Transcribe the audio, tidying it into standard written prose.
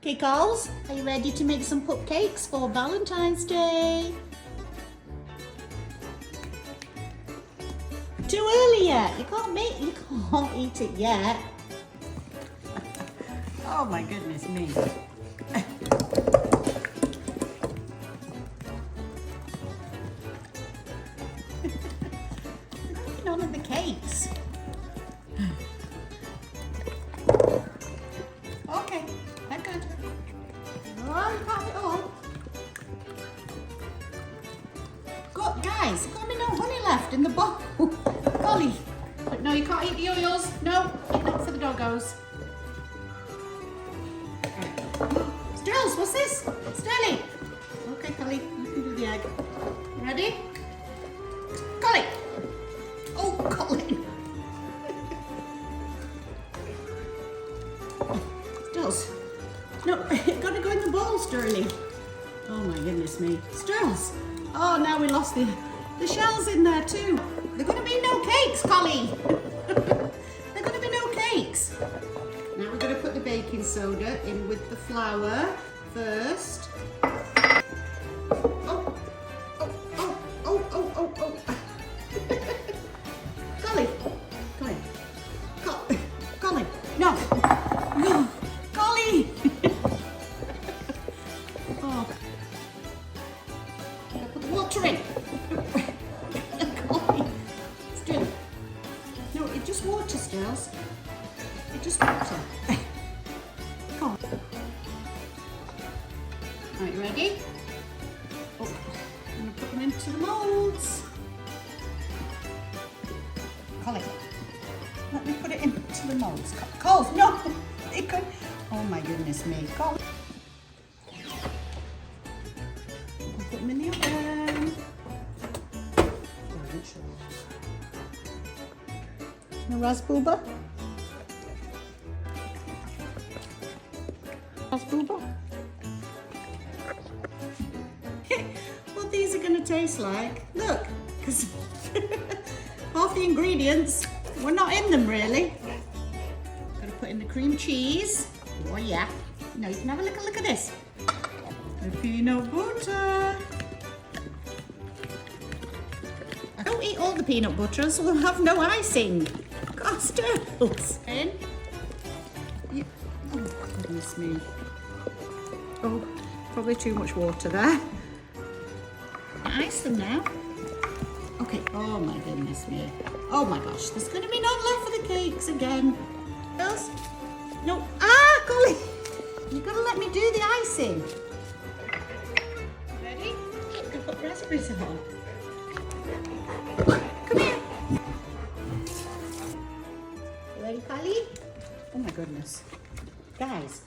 Okay, Coles, are you ready to make some cupcakes for Valentine's Day? Too early yet. You can't eat it yet. Oh my goodness me. None of the cakes. Okay, I'm good. Oh, you can't have it all. Guys, there's got to be no honey left in the bowl. Colin, but no, you can't eat the yo-yos. No, not for the doggos. Stills, what's this? Sterling. Okay, Colin, you can do the egg. Ready? Colin. Oh, Colin. Stills. No, it's got to go in the bowl, Sterling. Oh my goodness me. Stills. Oh, now we lost the shells in there too. There are going to be no cakes, Colin. There are going to be no cakes. Now we're going to put the baking soda in with the flour first. Oh, oh, oh, oh, oh, oh, oh. Colin, Colin, Colin, no, no, Colin. Oh, I put the water in. Colin, still. No, it just water, Stills. It just water. Come on. Right, you ready? Oh, I'm going to put them into the moulds. Colin, let me put it into the moulds. Coles, no! It could. Oh my goodness me. Colin. I'll put them in the oven. No raspberry. What these are going to taste like? Look, because half the ingredients were not in them really. Going to put in the cream cheese. Oh yeah. Now you can have a look at this. The peanut butter. I don't eat all the peanut butter, so we'll have no icing. God, Stills. In. Oh goodness me. Oh, probably too much water there. Ice them now. Okay, oh my goodness me. Oh my gosh, there's going to be none left for the cakes again. Else? No. Ah, Colin! You've got to let me do the icing. Ready? I'm going to put raspberries on. Come here. Ready, Colin? Oh my goodness. Guys.